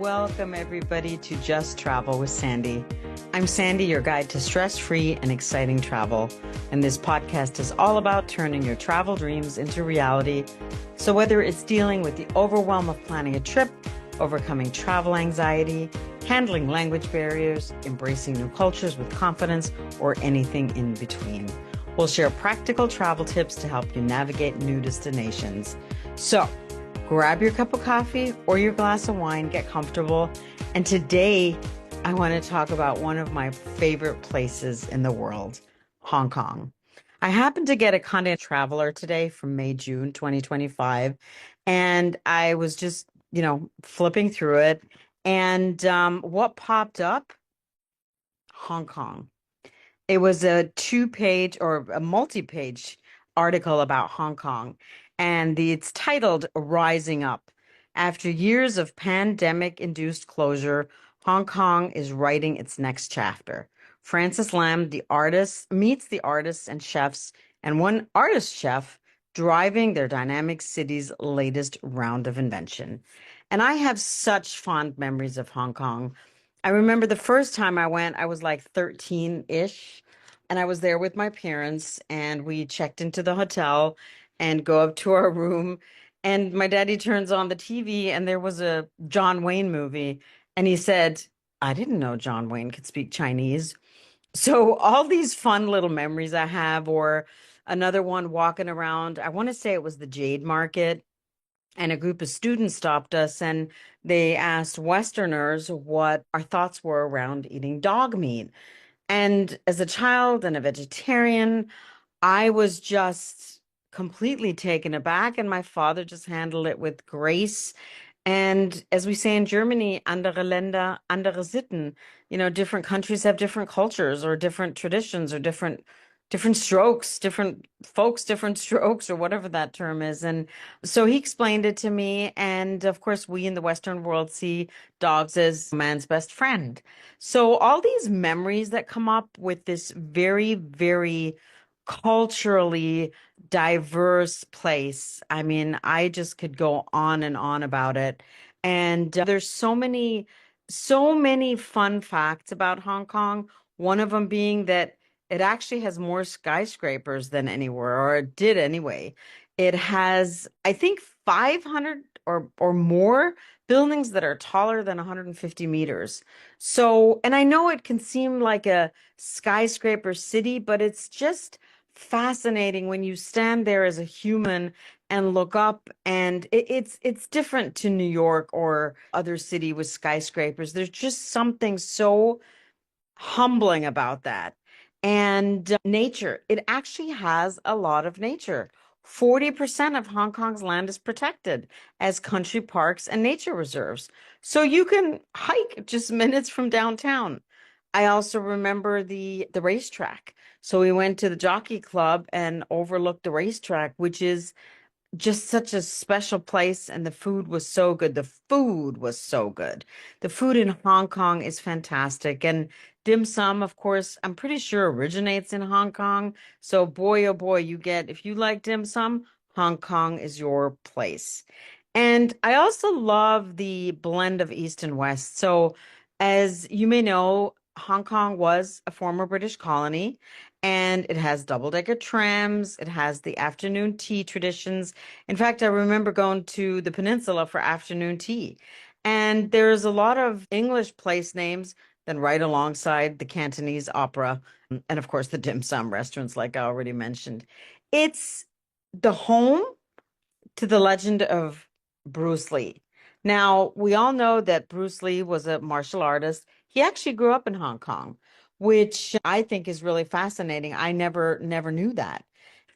Welcome, everybody, to Just Travel with Sandy. I'm Sandy, your guide to stress-free and exciting travel. And this podcast is all about turning your travel dreams into reality. So whether it's dealing with the overwhelm of planning a trip, overcoming travel anxiety, handling language barriers, embracing new cultures with confidence, or anything in between, we'll share practical travel tips to help you navigate new destinations. So grab your cup of coffee or your glass of wine, get comfortable. And today, I want to talk about one of my favorite places in the world, Hong Kong. I happened to get a Continental Traveler today from May, June 2025. And I was just, flipping through it. And what popped up? Hong Kong. It was a two-page or a multi-page article about Hong Kong, and it's titled Rising Up. After years of pandemic-induced closure, Hong Kong is writing its next chapter. Francis Lam, the artist, meets the artists and chefs, and one artist chef driving their dynamic city's latest round of invention. And I have such fond memories of Hong Kong. I remember the first time I went, I was like 13-ish, and I was there with my parents, and we checked into the hotel and go up to our room, and my daddy turns on the TV, and there was a John Wayne movie, and he said, I didn't know John Wayne could speak Chinese. So all these fun little memories I have, or another one walking around, I want to say it was the Jade Market, and a group of students stopped us and they asked Westerners what our thoughts were around eating dog meat. And as a child and a vegetarian, I was just completely taken aback, and my father just handled it with grace. And as we say in Germany, andere Länder, andere Sitten. Different countries have different cultures or different traditions or different strokes, different folks, different strokes, or whatever that term is. And so he explained it to me. And of course, we in the Western world see dogs as man's best friend. So all these memories that come up with this very, very culturally diverse place. I mean, I just could go on and on about it. And there's so many fun facts about Hong Kong. One of them being that it actually has more skyscrapers than anywhere, or it did anyway. It has, I think, 500 or more buildings that are taller than 150 meters. So, and I know it can seem like a skyscraper city, but it's just fascinating when you stand there as a human and look up, and it's different to New York or other city with skyscrapers. There's just something so humbling about that. And nature, it actually has a lot of nature. 40% of Hong Kong's land is protected as country parks and nature reserves. So you can hike just minutes from downtown. I also remember the racetrack. So we went to the Jockey Club and overlooked the racetrack, which is just such a special place, and the food was so good. The food was so good. The food in Hong Kong is fantastic. And dim sum, of course, I'm pretty sure originates in Hong Kong. So boy, oh boy, if you like dim sum, Hong Kong is your place. And I also love the blend of East and West. So as you may know, Hong Kong was a former British colony, and it has double-decker trams. It has the afternoon tea traditions. In fact, I remember going to the peninsula for afternoon tea. And there's a lot of English place names then right alongside the Cantonese opera, and of course the dim sum restaurants, like I already mentioned. It's the home to the legend of Bruce Lee. Now, we all know that Bruce Lee was a martial artist. He actually grew up in Hong Kong, which I think is really fascinating. I never knew that.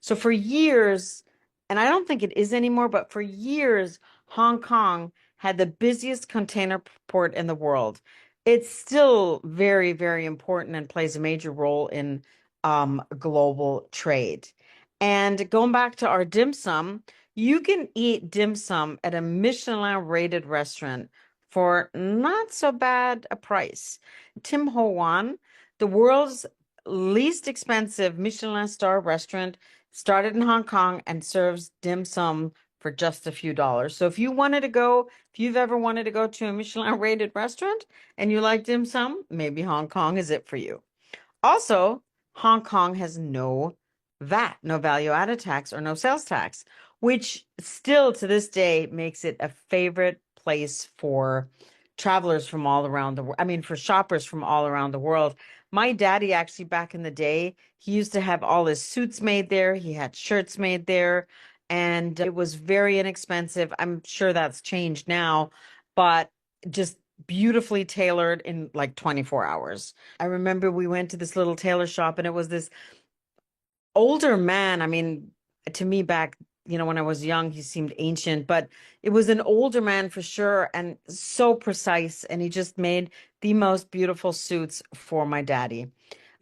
So for years, and I don't think it is anymore, but for years, Hong Kong had the busiest container port in the world. It's still very, very important and plays a major role in global trade. And going back to our dim sum, you can eat dim sum at a Michelin rated restaurant for not so bad a price. Tim Ho Wan, the world's least expensive Michelin star restaurant, started in Hong Kong and serves dim sum for just a few dollars. So if you've ever wanted to go to a Michelin rated restaurant and you like dim sum, maybe Hong Kong is it for you. Also, Hong Kong has no VAT, no value added tax or no sales tax, which still to this day makes it a favorite place for travelers from all around the world. I mean, for shoppers from all around the world. My daddy actually back in the day, he used to have all his suits made there. He had shirts made there, and it was very inexpensive. I'm sure that's changed now, but just beautifully tailored in like 24 hours. I remember we went to this little tailor shop and it was this older man. I mean, to me back, when I was young, he seemed ancient, but it was an older man for sure and so precise. And he just made the most beautiful suits for my daddy.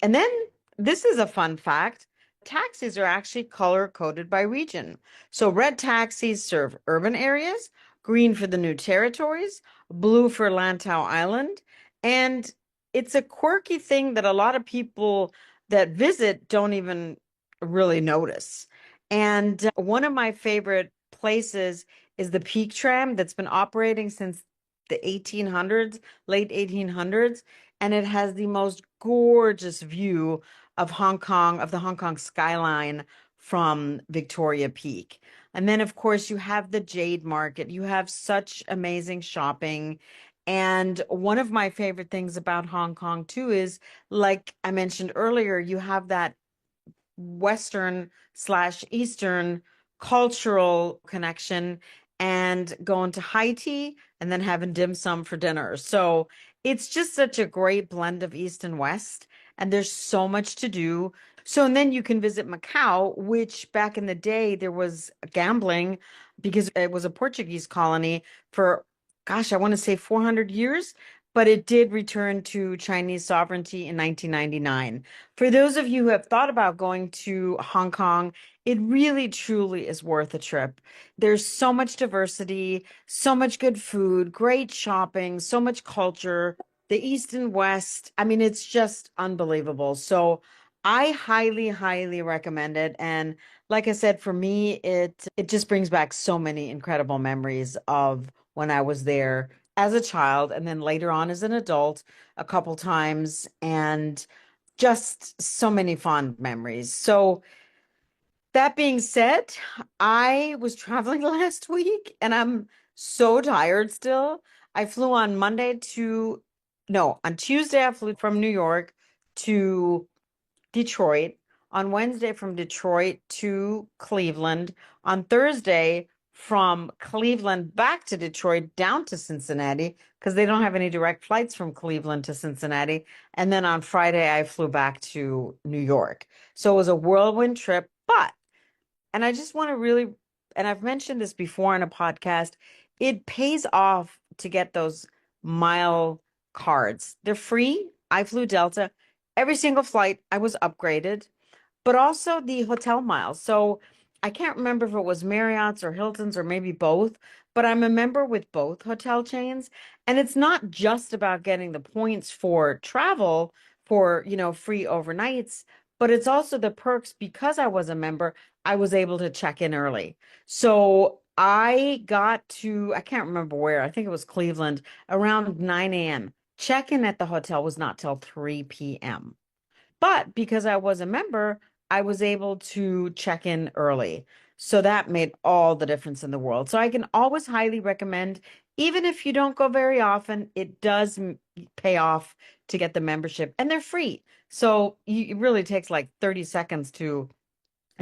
And then this is a fun fact. Taxis are actually color coded by region. So red taxis serve urban areas, green for the new territories, blue for Lantau Island. And it's a quirky thing that a lot of people that visit don't even really notice. And one of my favorite places is the Peak Tram that's been operating since the 1800s, late 1800s, and it has the most gorgeous view of Hong Kong, of the Hong Kong skyline from Victoria Peak. And then, of course, you have the Jade Market. You have such amazing shopping. And one of my favorite things about Hong Kong, too, is like I mentioned earlier, you have that Western/Eastern cultural connection and going to high tea and then having dim sum for dinner. So it's just such a great blend of East and West, and there's so much to do. So, and then you can visit Macau, which back in the day there was gambling because it was a Portuguese colony for, gosh, I want to say 400 years, but it did return to Chinese sovereignty in 1999. For those of you who have thought about going to Hong Kong, it really truly is worth a trip. There's so much diversity, so much good food, great shopping, so much culture, the East and West. I mean, it's just unbelievable. So I highly, highly recommend it. And like I said, for me, it just brings back so many incredible memories of when I was there as a child and then later on as an adult a couple times. And just so many fond memories. So that being said, I was traveling last week and I'm so tired still. I flew on Monday to, no, on Tuesday, I flew from New York to Detroit. On Wednesday, from Detroit to Cleveland. On Thursday, from Cleveland back to Detroit down to Cincinnati because they don't have any direct flights from Cleveland to Cincinnati. And then on Friday, I flew back to New York. So it was a whirlwind trip, but and I just want to really, and I've mentioned this before in a podcast, it pays off to get those mile cards. They're free. I flew Delta. Every single flight, I was upgraded, but also the hotel miles. So I can't remember if it was Marriott's or Hilton's or maybe both, but I'm a member with both hotel chains. And it's not just about getting the points for travel for, free overnights, but it's also the perks because I was a member. I was able to check in early. So I got to, I can't remember where, I think it was Cleveland, around 9 a.m. Check-in at the hotel was not till 3 p.m. But because I was a member, I was able to check in early. So that made all the difference in the world. So I can always highly recommend, even if you don't go very often, it does pay off to get the membership and they're free. So it really takes like 30 seconds to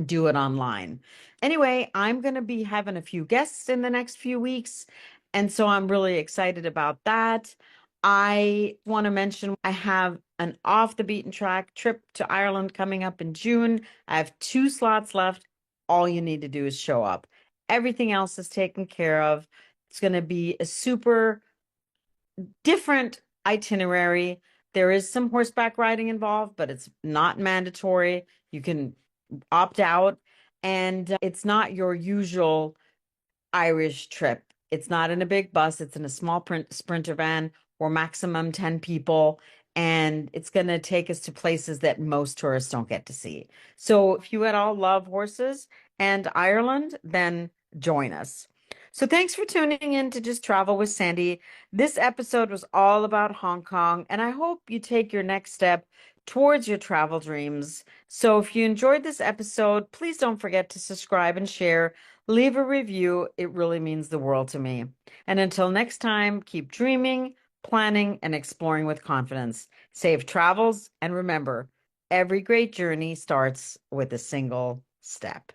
do it online. Anyway, I'm going to be having a few guests in the next few weeks. And so I'm really excited about that. I want to mention I have an off the beaten track trip to Ireland coming up in June. I have 2 slots left. All you need to do is show up. Everything else is taken care of. It's going to be a super different itinerary. There is some horseback riding involved, but it's not mandatory. You can opt out, and it's not your usual Irish trip. It's not in a big bus, it's in a small sprinter van or maximum 10 people. And it's going to take us to places that most tourists don't get to see. So if you at all love horses and Ireland, then join us. So thanks for tuning in to Just Travel with Sandy. This episode was all about Hong Kong, and I hope you take your next step towards your travel dreams. So if you enjoyed this episode, please don't forget to subscribe and share. Leave a review. It really means the world to me. And until next time, keep dreaming, planning, and exploring with confidence. Safe travels, and remember, every great journey starts with a single step.